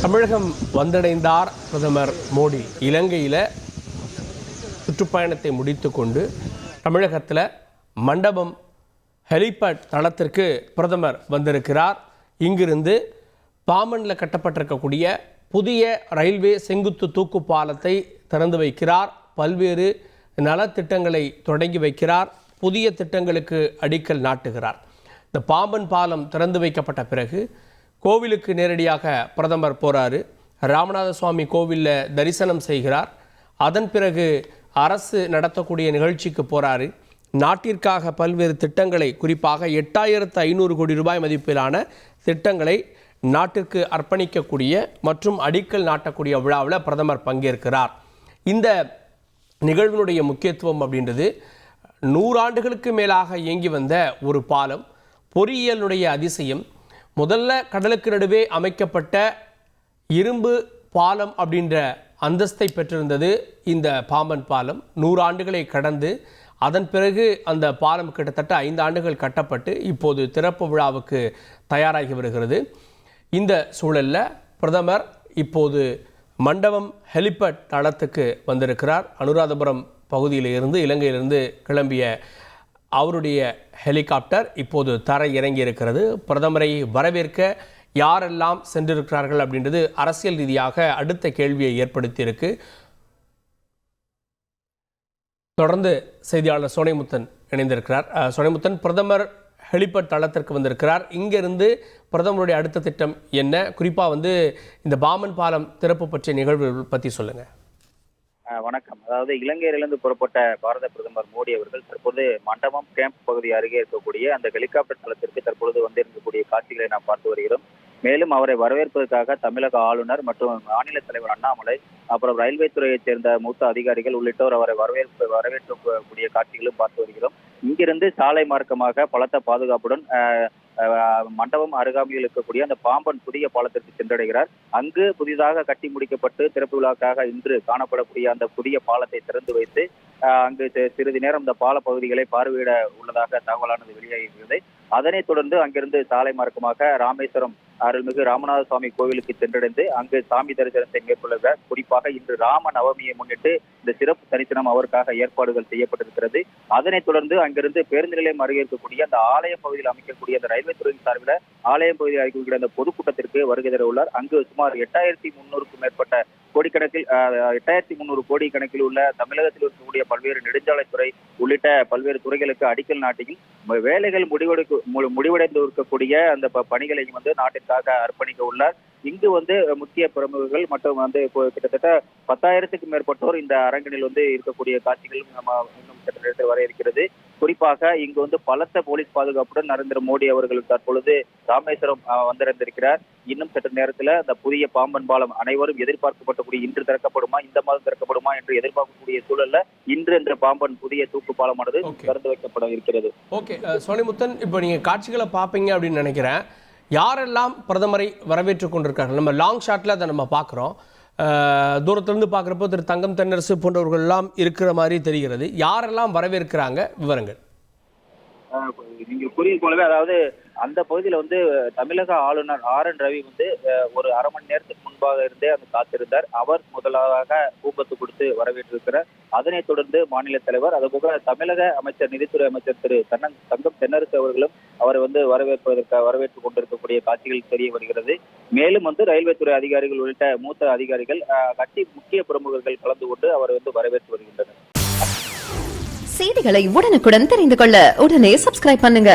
தமிழகம் வந்தடைந்தார் பிரதமர் மோடி. இலங்கையில் சுற்றுப்பயணத்தை முடித்து கொண்டு தமிழகத்தில் மண்டபம் ஹெலிபேட் தளத்திற்கு பிரதமர் வந்திருக்கிறார். இங்கிருந்து பாம்பனில் கட்டப்பட்டிருக்கக்கூடிய புதிய ரயில்வே செங்குத்து தூக்கு பாலத்தை திறந்து வைக்கிறார். பல்வேறு நலத்திட்டங்களை தொடங்கி வைக்கிறார். புதிய திட்டங்களுக்கு அடிக்கல் நாட்டுகிறார். இந்த பாம்பன் பாலம் திறந்து வைக்கப்பட்ட பிறகு கோவிலுக்கு நேரடியாக பிரதமர் போகிறாரு. ராமநாத சுவாமி கோவிலில் தரிசனம் செய்கிறார். அதன் பிறகு அரசு நடத்தக்கூடிய நிகழ்ச்சிக்கு போகிறாரு. நாட்டிற்காக பல்வேறு திட்டங்களை, குறிப்பாக 8500 கோடி ரூபாய் மதிப்பிலான திட்டங்களை நாட்டிற்கு அர்ப்பணிக்கக்கூடிய மற்றும் அடிக்கல் நாட்டக்கூடிய விழாவில் பிரதமர் பங்கேற்கிறார். இந்த நிகழ்வினுடைய முக்கியத்துவம் அப்படின்றது 100 ஆண்டுகளுக்கு மேலாக இயங்கி வந்த ஒரு பாலம், பொறியியலுடைய அதிசயம். முதல்ல கடலுக்கு நடுவே அமைக்கப்பட்ட இரும்பு பாலம் அப்படின்ற அந்தஸ்தை பெற்றிருந்தது இந்த பாம்பன் பாலம். 100 ஆண்டுகளை கடந்து அதன் பிறகு அந்த பாலம் கிட்டத்தட்ட 5 ஆண்டுகள் கட்டப்பட்டு இப்போது திறப்பு விழாவுக்கு தயாராகி வருகிறது. இந்த சூழலில் பிரதமர் இப்போது மண்டபம் ஹெலிபேட் தளத்துக்கு வந்திருக்கிறார். அனுராதபுரம் பகுதியில் இருந்து, இலங்கையிலிருந்து கிளம்பிய அவருடைய ஹெலிகாப்டர் இப்போது தரை இறங்கி இருக்கிறது. பிரதமரை வரவேற்க யாரெல்லாம் சென்றிருக்கிறார்கள் அப்படின்றது அரசியல் ரீதியாக அடுத்த கேள்வியை ஏற்படுத்தியிருக்கு. தொடர்ந்து செய்தியாளர் சோனைமுத்தன் இணைந்திருக்கிறார். சோனைமுத்தன், பிரதமர் ஹெலிபேட் தளத்திற்கு வந்திருக்கிறார். இங்கிருந்து பிரதமருடைய அடுத்த திட்டம் என்ன? குறிப்பாக இந்த பாம்பன் பாலம் திறப்பு பற்றிய நிகழ்வு பற்றி சொல்லுங்க. வணக்கம். அதாவது இலங்கையிலிருந்து புறப்பட்ட பாரத பிரதமர் மோடி அவர்கள் தற்போது மண்டபம் கேம்ப் பகுதி அருகே இருக்கக்கூடிய அந்த ஹெலிகாப்டர் தளத்திற்கு தற்பொழுது வந்திருக்கக்கூடிய காட்சிகளை நாம் பார்த்து வருகிறோம். மேலும் அவரை வரவேற்பதற்காக தமிழக ஆளுநர் மற்றும் மாநில தலைவர் அண்ணாமலை, அப்புறம் ரயில்வே துறையைச் சேர்ந்த மூத்த அதிகாரிகள் உள்ளிட்டோர் அவரை வரவேற்கக்கூடிய காட்சிகளும் பார்த்து வருகிறோம். இங்கிருந்து சாலை மார்க்கமாக பலத்த பாதுகாப்புடன் மண்டபம் அருகாமையில் இருக்கக்கூடிய அந்த பாம்பன் புதிய பாலத்திற்கு சென்றடைகிறார். அங்கு புதிதாக கட்டி முடிக்கப்பட்டு திறப்பு விழாக்காக இன்று காணப்படக்கூடிய அந்த புதிய பாலத்தை திறந்து வைத்து அங்கு சிறிது நேரம் இந்த பால பகுதிகளை பார்வையிட உள்ளதாக தகவலானது வெளியாகிறது. அதனைத் தொடர்ந்து அங்கிருந்து சாலை மார்க்கமாக ராமேஸ்வரம் அருள்மிகு ராமநாத சுவாமி கோவிலுக்கு சென்றடைந்து அங்கு சாமி தரிசனத்தை மேற்கொள்கிறார். குறிப்பாக இன்று ராம நவமியை முன்னிட்டு இந்த சிறப்பு தரிசனம் அவருக்காக ஏற்பாடுகள் செய்யப்பட்டிருக்கிறது. அதனைத் தொடர்ந்து அங்கிருந்து பேருந்து நிலையம் அருகே இருக்கக்கூடிய அந்த ஆலயம் பகுதியில் அமைக்கக்கூடிய அந்த ரயில்வே துறையின் சார்பில் ஆலயம் பகுதியில் அமைக்கக்கூடிய அந்த பொதுக்கூட்டத்திற்கு வருகை தர உள்ளார். அங்கு சுமார் 8300க்கும் மேற்பட்ட கோடிக்கணக்கில் 8300 கோடி கணக்கில் உள்ள தமிழகத்தில் இருக்கக்கூடிய பல்வேறு நெடுஞ்சாலைத்துறை உள்ளிட்ட பல்வேறு துறைகளுக்கு அடிக்கல் நாட்டியும் வேலைகள் முடிவடைந்து இருக்கக்கூடிய அந்த பணிகளையும் நாட்டிற்காக அர்ப்பணிக்க உள்ளார். இங்கு முக்கிய பிரமுகர்கள் மற்றும் கிட்டத்தட்ட 10,000க்கும் மேற்பட்டோர் இந்த அரங்கினில் இருக்கக்கூடிய காட்சிகளும் நம்ம இன்னும் சற்று நேரத்தில் வர இருக்கிறது. குறிப்பாக இங்கு பலத்த போலீஸ் பாதுகாப்புடன் நரேந்திர மோடி அவர்கள் தற்பொழுது ராமேஸ்வரம் வந்திருந்திருக்கிறார். இன்னும் சற்று நேரத்தில் அந்த புதிய பாம்பன் பாலம் அனைவரும் எதிர்பார்க்கப்படக்கூடிய இன்று திறக்கப்படுமா, இந்த மாதம் திறக்கப்படுமா என்று எதிர்பார்க்கக்கூடிய சூழல்ல இன்று இந்த பாம்பன் புதிய தூக்கு பாலமானது திறந்து வைக்கப்பட இருக்கிறது. ஓகே சோனிமுத்தன், இப்போ நீங்க காட்சிகளை பார்ப்பீங்க அப்படின்னு நினைக்கிறேன். யாரெல்லாம் பிரதமரை வரவேற்றுக் கொண்டிருக்கார்கள்? நம்ம லாங் ஷாட்ல அதை நம்ம பார்க்குறோம். தூரத்திலிருந்து பார்க்குறப்போ திரு தங்கம் தென்னரசு போன்றவர்கள் எல்லாம் இருக்கிற மாதிரி தெரிகிறது. யாரெல்லாம் வரவேற்கிறாங்க? விவரங்கள் நீங்கள் கூறியது போலவே, அதாவது அந்த பகுதியில் தமிழக ஆளுநர் RN ரவி ஒரு அரை மணி நேரத்துக்கு முன்பாக இருந்தே காத்திருந்தார். அவர் முதலாக பூங்கொத்து கொடுத்து வரவேற்றிருக்கிறார். அதனைத் தொடர்ந்து மாநில தலைவர், அதுபோக தமிழக அமைச்சர், நிதித்துறை அமைச்சர் திரு தங்கம் தென்னரசு அவர்களும் அவரை வரவேற்றுக் கொண்டிருக்கக்கூடிய காட்சிகள் தெரிய வருகிறது. மேலும் ரயில்வே துறை அதிகாரிகள் உள்ளிட்ட மூத்த அதிகாரிகள், கட்சி முக்கிய பிரமுகர்கள் கலந்து கொண்டு அவரை வரவேற்று வருகின்றனர். செய்திகளை உடனுக்குடன் தெரிந்து கொள்ள உடனே சப்ஸ்கிரைப் பண்ணுங்க.